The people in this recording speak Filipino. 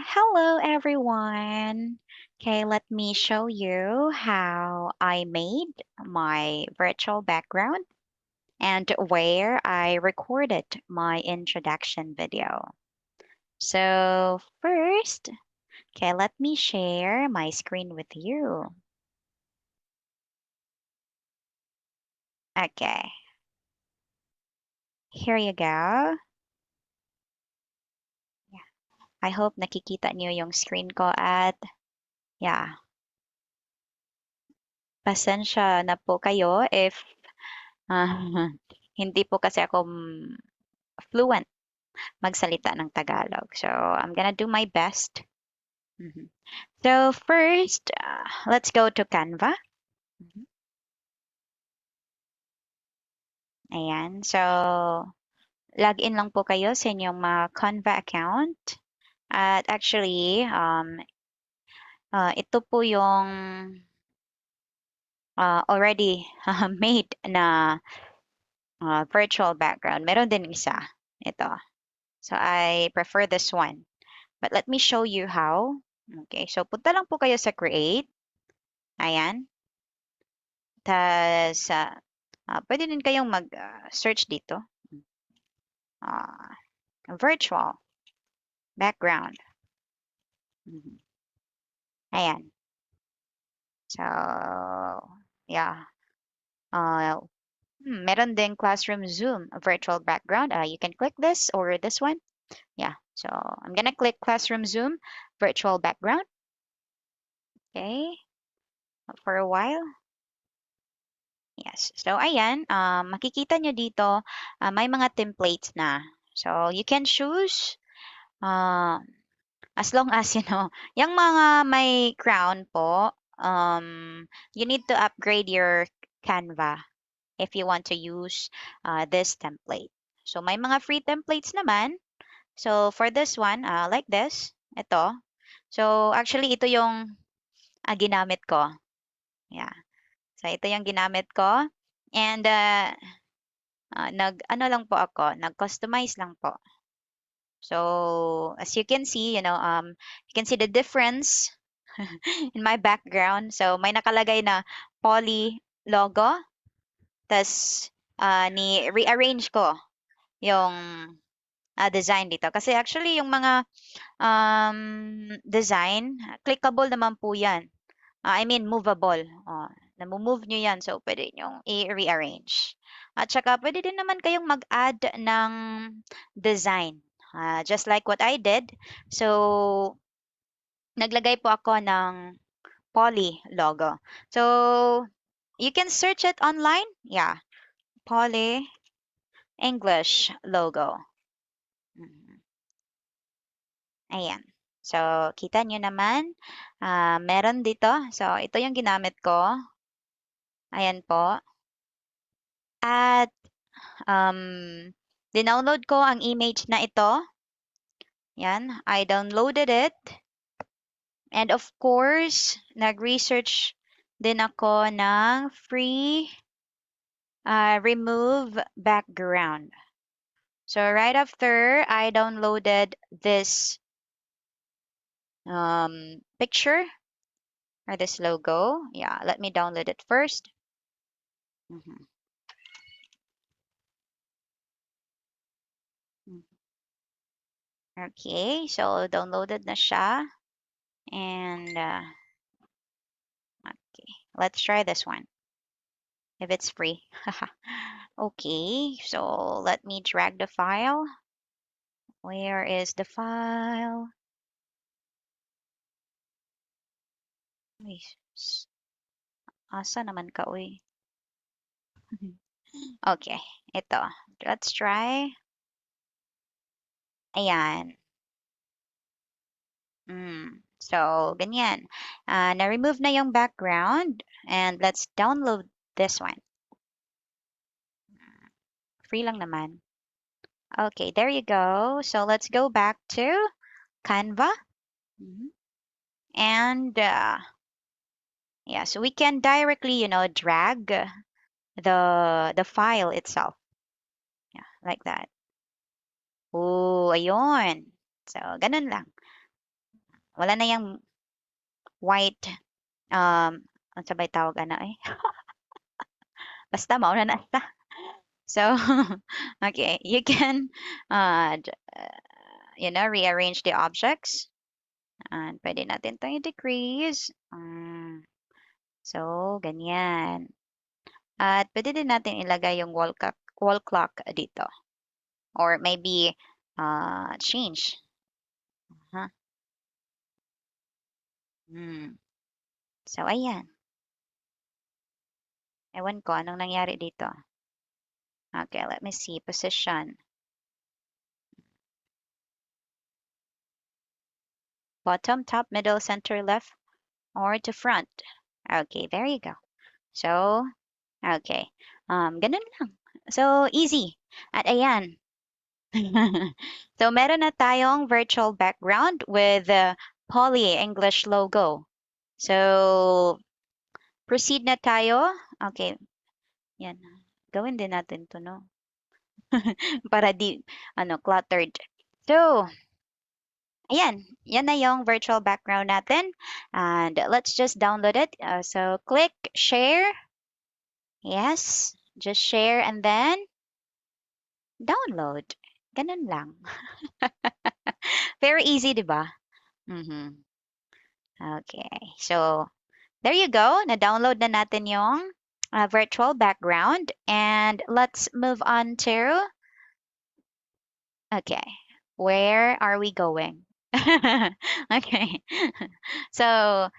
Hello everyone. Okay, let me show you how I made my virtual background and where I recorded my introduction video. So first, okay, let me share my screen with you. Okay, here you go. Yeah, I hope nakikita niyo yung screen ko at yeah, pasensya na po kayo if hindi po kasi ako fluent magsalita ng Tagalog. So, I'm gonna do my best. Mhm. So, first, let's go to Canva. Mhm. Ayan. So, log in lang po kayo sa inyong mga Canva account. At actually, ito po yung already made na virtual background. Meron din isa. Ito. So, I prefer this one. But let me show you how. Okay. So, punta lang po kayo sa Create. Ayan. Tas, pwede din kayong mag-search dito. Ah, virtual background. Mhm. Ayan. So, yeah. Uh, meron din Classroom Zoom virtual background. You can click this or this one. Yeah. So, I'm gonna click Classroom Zoom virtual background. Okay. For a while. Yes. So, ayan. Makikita nyo dito, may mga templates na. So, you can choose uh, as long as, yung mga may crown po, you need to upgrade your Canva if you want to use this template. So, may mga free templates naman. So, for this one, like this, ito. So, actually, ito yung ginamit ko. Yeah. So, ito yung ginamit ko. And, ano lang po ako, nag-customize lang po. So, as you can see, you can see the difference in my background. So, may nakalagay na poly logo. Tas, rearrange ko yung design dito. Kasi actually, yung mga design, clickable naman po yan. I mean, movable. Namumove nyo yan. So, pwede nyo i-rearrange. At saka, pwede din naman kayong mag-add ng design. Just like what I did. So, naglagay po ako ng Poly logo. So, you can search it online. Yeah, Poly English logo. Mhm. Ayan. So, kita nyo naman, meron dito. So, ito yung ginamit ko. Ayan po. At, dinownload ko ang image na ito. Yan, I downloaded it. And of course, nag-research din ako ng free remove background. So right after I downloaded this picture or this logo, yeah, let me download it first. Mhm. Okay, so downloaded na siya. And okay, let's try this one if it's free. Okay, so let me drag the file. Where is the file? Uy, asa naman ka, uy? Okay, ito. Let's try. Ayan. So, ganyan. Na-remove na yung background. And let's download this one. Free lang naman. Okay, there you go. So, let's go back to Canva. Mhm. And, yeah, so we can directly, drag the file itself. Yeah, like that. Oh, ayun. So, ganun lang. Wala na yung white, ano sabay tawag ana eh? Basta mauna na ta. So, okay, you can, rearrange the objects. And pwede natin itong i-decrease. So, ganyan. At pwede din natin ilagay yung wall clock dito. Or maybe, change. Huh? So, ayan. Ewan ko anong nangyari dito. Okay, let me see. Position. Bottom, top, middle, center, left, or to front. Okay, there you go. So, okay. Ganun lang. So, easy. At ayan. So, meron na tayong virtual background with the Poly English logo. So, proceed na tayo. Okay. Yan. Gawin din natin to, no? Para di, cluttered. So, ayan. Yan na yung virtual background natin. And let's just download it. So, click share. Yes. Just share and then download. Ganun lang. Very easy, di ba? Okay. So, there you go. Na-download na natin yung virtual background. And let's move on to, okay, where are we going? Okay. So,